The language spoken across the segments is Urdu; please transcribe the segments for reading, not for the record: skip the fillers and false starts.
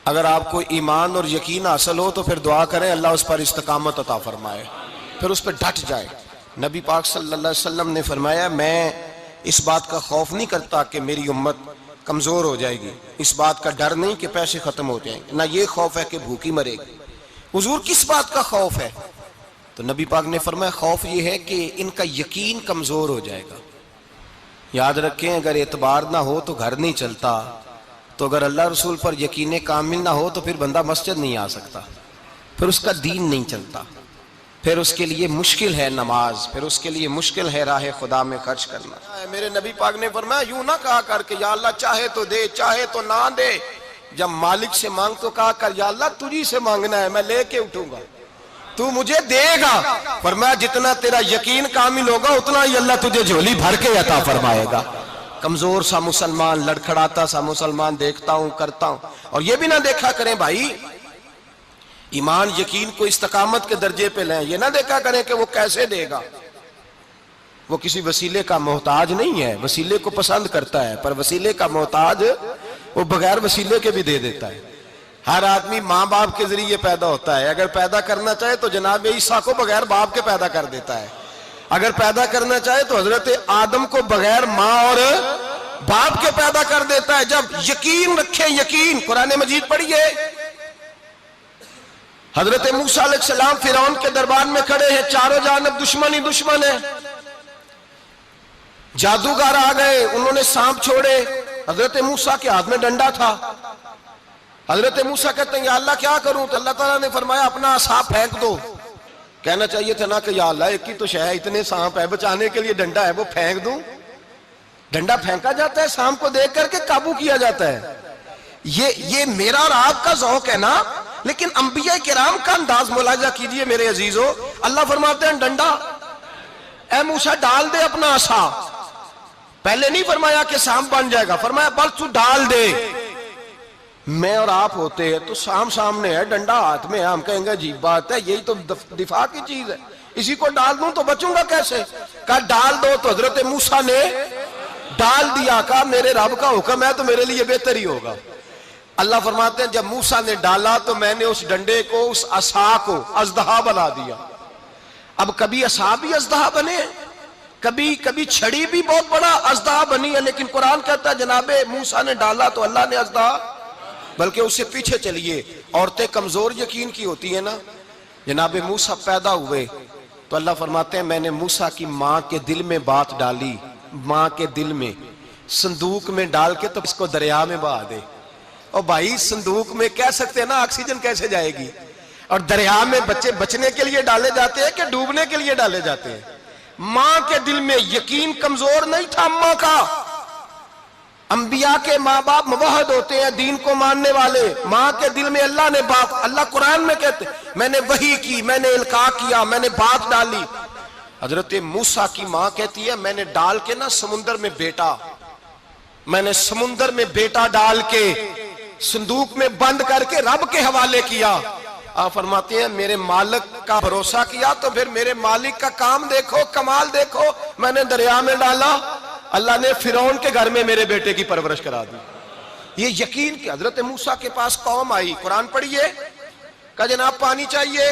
اگر آپ کو ایمان اور یقین حاصل ہو تو پھر دعا کریں اللہ اس پر استقامت عطا فرمائے، پھر اس پہ ڈٹ جائے۔ نبی پاک صلی اللہ علیہ وسلم نے فرمایا میں اس بات کا خوف نہیں کرتا کہ میری امت کمزور ہو جائے گی، اس بات کا ڈر نہیں کہ پیسے ختم ہو جائیں گے، نہ یہ خوف ہے کہ بھوکی مرے گی۔ حضور کس بات کا خوف ہے؟ تو نبی پاک نے فرمایا خوف یہ ہے کہ ان کا یقین کمزور ہو جائے گا۔ یاد رکھیں اگر اعتبار نہ ہو تو گھر نہیں چلتا، تو اگر اللہ رسول پر یقین کامل نہ ہو تو پھر بندہ مسجد نہیں آ سکتا، پھر اس کا دین نہیں چلتا، پھر اس کے لیے مشکل ہے نماز، پھر اس کے لیے مشکل ہے راہ خدا میں خرچ کرنا۔ میرے نبی پاک نے فرمایا یوں نہ کہا کر کہ یا اللہ چاہے تو دے چاہے تو نہ دے، جب مالک سے مانگ تو کہا کر یا اللہ تجھی سے مانگنا ہے، میں لے کے اٹھوں گا، تو مجھے دے گا۔ فرمایا جتنا تیرا یقین کامل ہوگا اتنا ہی اللہ تجھے جھولی بھر کے عطا فرمائے گا۔ کمزور سا مسلمان، لڑکھڑاتا سا مسلمان دیکھتا ہوں کرتا ہوں، اور یہ بھی نہ دیکھا کریں بھائی ایمان یقین کو استقامت کے درجے پہ لیں، یہ نہ دیکھا کریں کہ وہ کیسے دے گا، وہ کسی وسیلے کا محتاج نہیں ہے، وسیلے کو پسند کرتا ہے، پر وسیلے کا محتاج وہ بغیر وسیلے کے بھی دے دیتا ہے۔ ہر آدمی ماں باپ کے ذریعے پیدا ہوتا ہے، اگر پیدا کرنا چاہے تو جناب عیسیٰ کو بغیر باپ کے پیدا کر دیتا ہے، اگر پیدا کرنا چاہے تو حضرت آدم کو بغیر ماں اور باپ کے پیدا کر دیتا ہے۔ جب یقین رکھیں، یقین، قرآن مجید پڑھیے، حضرت موسیٰ علیہ السلام فرعون کے دربار میں کھڑے ہیں، چاروں جانب دشمن ہی دشمن ہے، جادوگر آ گئے، انہوں نے سانپ چھوڑے، حضرت موسیٰ کے ہاتھ میں ڈنڈا تھا، حضرت موسیٰ کہتے ہیں یا اللہ کیا کروں؟ تو اللہ تعالیٰ نے فرمایا اپنا عصا پھینک دو۔ کہنا چاہیے تھا نا کہ یا اللہ ایک ہی تو شے ہے، اتنے سانپ ہے، بچانے کے لیے ڈنڈا ہے وہ پھینک دوں؟ ڈنڈا پھینکا جاتا ہے، سانپ کو دیکھ کر کے قابو کیا جاتا ہے۔ یہ میرا اور آپ کا ذوق ہے نا، لیکن انبیاء کرام کا انداز ملاحظہ کیجئے میرے عزیزو۔ اللہ فرماتے ہیں ڈنڈا، اے موسیٰ ڈال دے اپنا عصا، پہلے نہیں فرمایا کہ سانپ بن جائے گا، فرمایا بس تو ڈال دے۔ میں اور آپ ہوتے ہیں تو سام سامنے ہے، ڈنڈا ہاتھ میں ہے، ہم کہیں گے عجیب بات ہے، یہی تو دفاع کی چیز ہے، اسی کو ڈال دوں تو بچوں گا کیسے؟ کہا ڈال دو، تو حضرت موسیٰ نے ڈال دیا، کہا میرے رب کا حکم ہے تو میرے لیے بہتر ہی ہوگا۔ اللہ فرماتے ہیں جب موسیٰ نے ڈالا تو میں نے اس ڈنڈے کو، اس عصا کو اژدہا بنا دیا۔ اب کبھی عصا بھی اژدہا بنے، کبھی چھڑی بھی بہت بڑا اژدہا بنی ہے، لیکن قرآن کہتا ہے جناب موسیٰ نے ڈالا تو اللہ نے اژدہا، بلکہ اس سے پیچھے چلیے، عورتیں کمزور یقین کی ہوتی ہیں نا، جناب موسیٰ پیدا ہوئے تو اللہ فرماتے ہیں میں نے موسیٰ کی ماں کے دل میں بات ڈالی، ماں کے دل میں، صندوق میں ڈال کے تو اس کو دریا میں بہا دے۔ اور بھائی صندوق میں کہہ سکتے ہیں نا آکسیجن کیسے جائے گی، اور دریا میں بچے بچنے کے لیے ڈالے جاتے ہیں کہ ڈوبنے کے لیے ڈالے جاتے ہیں؟ ماں کے دل میں یقین کمزور نہیں تھا اماں کا۔ انبیاء کے ماں باپ موحد ہوتے ہیں، دین کو ماننے والے، ماں کے دل میں اللہ نے بات، اللہ قرآن میں کہتے میں نے وحی کی، میں نے القاء کیا، میں نے بات ڈالی۔ حضرت موسیٰ کی ماں کہتی ہے میں نے ڈال کے نا سمندر میں بیٹا، میں نے سمندر میں بیٹا ڈال کے صندوق میں بند کر کے رب کے حوالے کیا۔ آپ فرماتے ہیں میرے مالک کا بھروسہ کیا تو پھر میرے مالک کا کام دیکھو، کمال دیکھو، میں نے دریا میں ڈالا، اللہ نے فرعون کے گھر میں میرے بیٹے کی پرورش کرا دی۔ یہ یقین کہ حضرت موسیٰ کے پاس قوم آئی، قرآن پڑھیے، کہا جناب پانی چاہیے،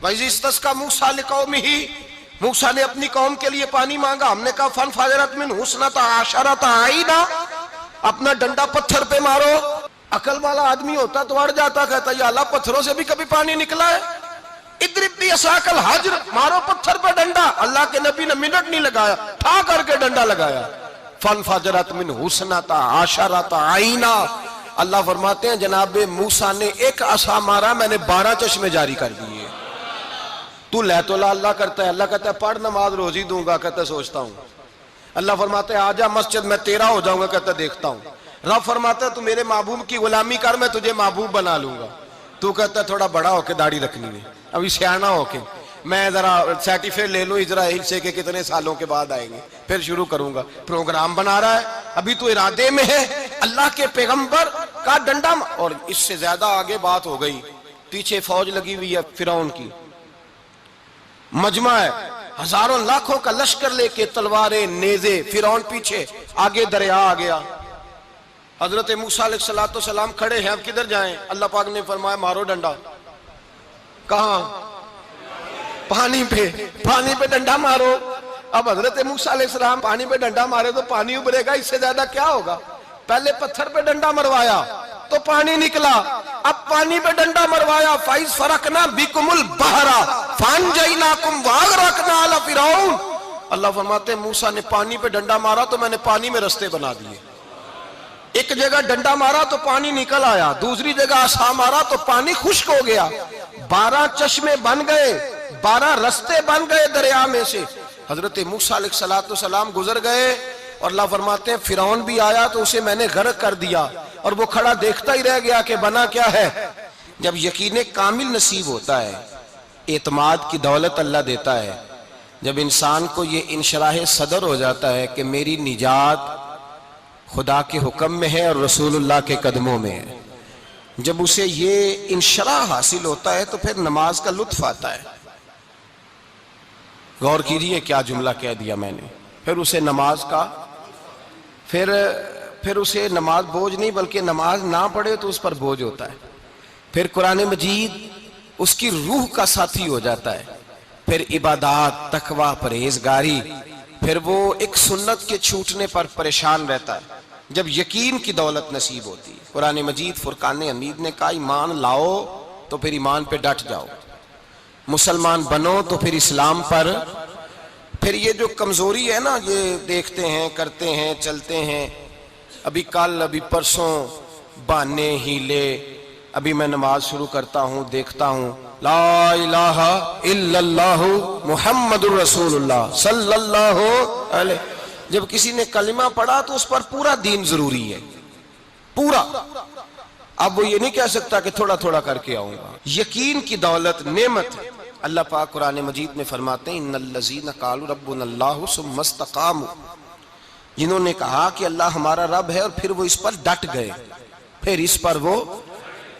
وَإِذِ اسْتَسْقَىٰ مُوسَىٰ لِقَوْمِهِ، موسیٰ نے اپنی قوم کے لیے پانی مانگا، ہم نے کہا فَانْفَجَرَتْ مِنْهُ اثْنَتَا عَشَرَةَ عَيْنًا، اپنا ڈنڈا پتھر پہ مارو۔ عقل والا آدمی ہوتا تو اڑ جاتا، کہتا یا اللہ پتھروں سے بھی کبھی پانی نکلا ہے؟ اضرب بعصاک الحجر، مارو پتھر پہ ڈنڈا۔ اللہ کے نبی نے منٹ نہیں لگایا، ٹھا کر کے ڈنڈا لگایا، فَانْفَجَرَتْ مِنْهُ اثْنَتَا عَشَرَةَ عَيْنًا۔ اللہ فرماتے ہیں جناب موسیٰ نے ایک عصا مارا، میں نے 12 چشمے جاری کر دیے۔ تو لے تو اللہ کرتا ہے، اللہ کہتا ہے پڑھ نماز روزی دوں گا، کہتا ہے سوچتا ہوں۔ اللہ فرماتے ہیں آجا مسجد میں تیرا ہو جاؤں گا، کہتا ہے دیکھتا ہوں۔ رب فرماتا ہے تو میرے محبوب کی غلامی کر، میں تجھے محبوب بنا لوں گا۔ تو کہتا ہے تھوڑا بڑا ہو کے داڑھی رکھنی ہے، ابھی سیاںہ ہو کے میں ذرا سرٹیفکیٹ لے لوں اسرائیل سے کہ کتنے سالوں کے بعد آئیں گے، پھر شروع کروں گا۔ پروگرام بنا رہا ہے، ابھی تو ارادے میں ہے۔ اللہ کے پیغمبر کا ڈنڈا، اور اس سے زیادہ آگے بات ہو گئی، پیچھے فوج لگی ہوئی ہے فرعون کی، مجمع ہے، ہزاروں لاکھوں کا لشکر لے کے، تلواریں نیزے، فرعون پیچھے، آگے دریا آ گیا۔ حضرت موسیٰ علیہ السلام کھڑے ہیں، اب کدھر جائیں؟ اللہ پاک نے فرمایا مارو ڈنڈا۔ کہاں؟ پانی پہ ڈنڈا مارو۔ اب حضرت موسیٰ علیہ السلام پانی پہ ڈنڈا مارے تو پانی ابھرے گا، اس سے زیادہ کیا ہوگا؟ پہلے پتھر پہ ڈنڈا مروایا تو پانی نکلا، اب پانی پہ ڈنڈا مروایا، فَإِذْ فَرَقْنَا بِكُمُ الْبَحْرَ فَأَنْجَيْنَاكُمْ وَأَغْرَقْنَا آلَ فِرْعَوْنَ۔ اللہ فرماتے ہیں موسیٰ نے پانی پہ ڈنڈا مارا تو میں نے پانی میں رستے بنا دیے۔ ایک جگہ ڈنڈا مارا تو پانی نکل آیا، دوسری جگہ عصا مارا تو پانی خشک ہو گیا، 12 چشمے بن گئے، 12 رستے بن گئے دریا میں سے۔ حضرت موسیٰ علیہ السلام گزر گئے اور اللہ فرماتے ہیں فرعون بھی آیا تو اسے میں نے غرق کر دیا، اور وہ کھڑا دیکھتا ہی رہ گیا کہ بنا کیا ہے۔ جب یقین کامل نصیب ہوتا ہے، اعتماد کی دولت اللہ دیتا ہے، جب انسان کو یہ انشراح صدر ہو جاتا ہے کہ میری نجات خدا کے حکم میں ہے اور رسول اللہ کے قدموں میں ہے، جب اسے یہ انشراح حاصل ہوتا ہے تو پھر نماز کا لطف آتا ہے۔ غور کیجئے کیا جملہ کہہ دیا میں نے۔ پھر اسے نماز کا پھر اسے نماز بوجھ نہیں، بلکہ نماز نہ پڑھے تو اس پر بوجھ ہوتا ہے۔ پھر قرآن مجید اس کی روح کا ساتھی ہو جاتا ہے، پھر عبادات، تقوی، پرہیزگاری، پھر وہ ایک سنت کے چھوٹنے پر پریشان رہتا ہے جب یقین کی دولت نصیب ہوتی ہے۔ قرآن مجید فرقان حمید نے کہا ایمان لاؤ تو پھر ایمان پہ ڈٹ جاؤ، مسلمان بنو تو پھر اسلام پر۔ پھر یہ جو کمزوری ہے نا، یہ دیکھتے ہیں، کرتے ہیں، چلتے ہیں، ابھی کل ابھی پرسوں بہانے ہیلے، ابھی میں نماز شروع کرتا ہوں دیکھتا ہوں لا الہ الا اللہ محمد الرسول اللہ صلی اللہ علیہ۔ جب کسی نے کلمہ پڑھا تو اس پر پورا دین ضروری ہے، پورا۔ اب وہ یہ نہیں کہہ سکتا کہ تھوڑا تھوڑا کر کے آؤں گا۔ یقین کی دولت نعمت ہے۔ اللہ پاک قرآن مجید میں فرماتے ہیں ان الذین قالوا ربنا اللہ ثم استقاموا، جنہوں نے کہا کہ اللہ ہمارا رب ہے اور پھر وہ اس پر ڈٹ گئے، پھر اس پر وہ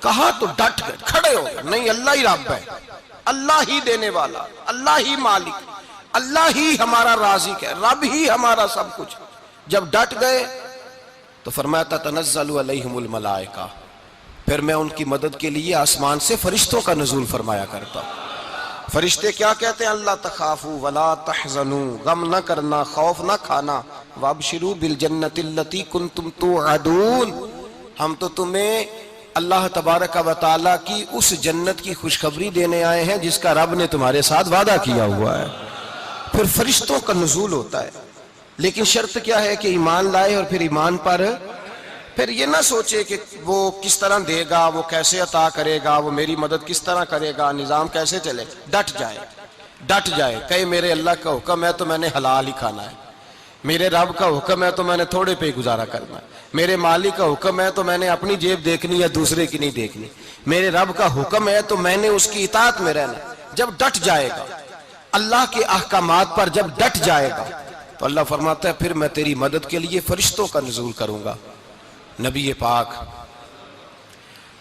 کہا تو ڈٹ گئے، کھڑے ہو گئے، نہیں اللہ ہی رب ہے، اللہ ہی دینے والا، اللہ ہی مالک، اللہ ہی ہمارا رازق ہے، رب ہی ہمارا سب کچھ۔ جب ڈٹ گئے تو فرمایا تتنزل علیہم الملائکہ، پھر میں ان کی مدد کے لیے آسمان سے فرشتوں کا نزول فرمایا کرتا ہوں۔ فرشتے کیا کہتے ہیں؟ اللہ تخافوا ولا تحزنوا، غم نہ کرنا، خوف نہ کھانا، وابشروا بالجنۃ التی کنتم توعدون، ہم تو تمہیں اللہ تبارک و تعالیٰ کی اس جنت کی خوشخبری دینے آئے ہیں جس کا رب نے تمہارے ساتھ وعدہ کیا ہوا ہے۔ پھر فرشتوں کا نزول ہوتا ہے، لیکن شرط کیا ہے کہ ایمان لائے، اور پھر ایمان پر پھر یہ نہ سوچے کہ وہ کس طرح دے گا، وہ کیسے عطا کرے گا، وہ میری مدد کس طرح کرے گا، نظام کیسے چلے۔ ڈٹ جائے کہے میرے اللہ کا حکم ہے تو میں نے حلال ہی کھانا ہے، میرے رب کا حکم ہے تو میں نے تھوڑے پہ گزارا کرنا ہے، میرے مالک کا حکم ہے تو میں نے اپنی جیب دیکھنی یا دوسرے کی نہیں دیکھنی، میرے رب کا حکم ہے تو میں نے اس کی اطاعت میں رہنا۔ جب ڈٹ جائے گا اللہ کے احکامات پر، جب ڈٹ جائے گا تو اللہ فرماتا ہے پھر میں تیری مدد کے لیے فرشتوں کا نزول کروں گا۔ نبی پاک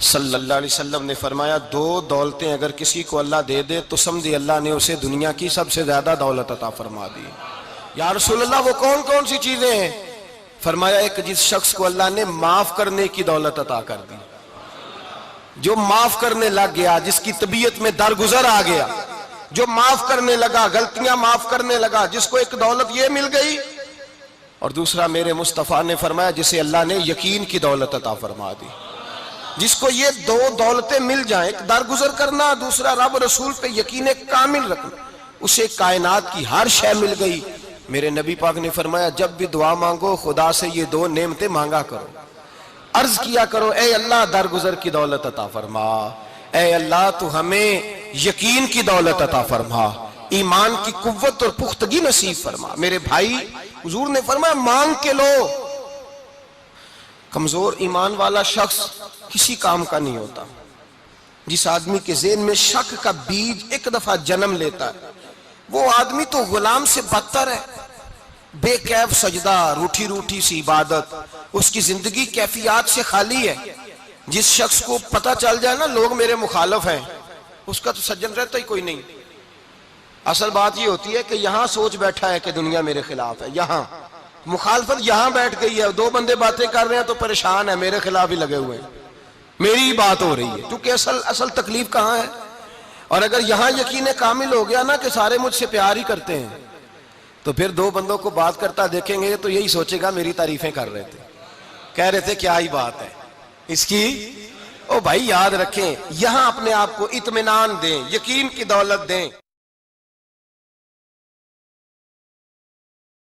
صلی اللہ علیہ وسلم نے فرمایا 2 دولتیں اگر کسی کو اللہ دے دے تو سمجھے اللہ نے اسے دنیا کی سب سے زیادہ دولت عطا فرما دی۔ یا رسول اللہ وہ کون کون سی چیزیں ہیں؟ فرمایا ایک جس شخص کو اللہ نے معاف کرنے کی دولت عطا کر دی، جو معاف کرنے لگ گیا، جس کی طبیعت میں درگزر آ گیا، جو معاف کرنے لگا، غلطیاں معاف کرنے لگا، جس کو ایک دولت یہ مل گئی۔ اور دوسرا میرے مصطفیٰ نے فرمایا جسے اللہ نے یقین کی دولت عطا فرما دی۔ جس کو یہ 2 دولتیں مل جائیں، ایک درگزر کرنا، دوسرا رب رسول پہ یقین کامل رکھنا، اسے کائنات کی ہر شے مل گئی۔ میرے نبی پاک نے فرمایا جب بھی دعا مانگو خدا سے یہ 2 نعمتیں مانگا کرو، عرض کیا کرو اے اللہ درگزر کی دولت عطا فرما، اے اللہ تو ہمیں یقین کی دولت عطا فرما، ایمان کی قوت اور پختگی نصیب فرما۔ میرے بھائی حضور نے فرمایا مانگ کے لو۔ کمزور ایمان والا شخص کسی کام کا نہیں ہوتا۔ جس آدمی کے ذہن میں شک کا بیج ایک دفعہ جنم لیتا ہے وہ آدمی تو غلام سے بدتر ہے۔ بے کیف سجدہ، روٹھی روٹھی سی عبادت، اس کی زندگی کیفیات سے خالی ہے۔ جس شخص کو پتہ چل جائے نا لوگ میرے مخالف ہیں، اس کا تو سجن رہتا ہی کوئی نہیں۔ اصل بات یہ ہوتی ہے کہ یہاں سوچ بیٹھا ہے کہ دنیا میرے خلاف ہے، یہاں مخالفت یہاں بیٹھ گئی ہے، دو بندے باتیں کر رہے ہیں تو پریشان ہے، میرے خلاف ہی لگے ہوئے ہیں، میری ہی بات ہو رہی ہے، کیونکہ اصل تکلیف کہاں ہے؟ اور اگر یہاں یقین کامل ہو گیا نا کہ سارے مجھ سے پیار ہی کرتے ہیں، تو پھر دو بندوں کو بات کرتا دیکھیں گے تو یہی سوچے گا میری تعریفیں کر رہے تھے، کہہ رہے تھے کیا ہی بات ہے اس کی۔ او بھائی یاد رکھیں، یہاں اپنے آپ کو اطمینان دیں، یقین کی دولت دیں۔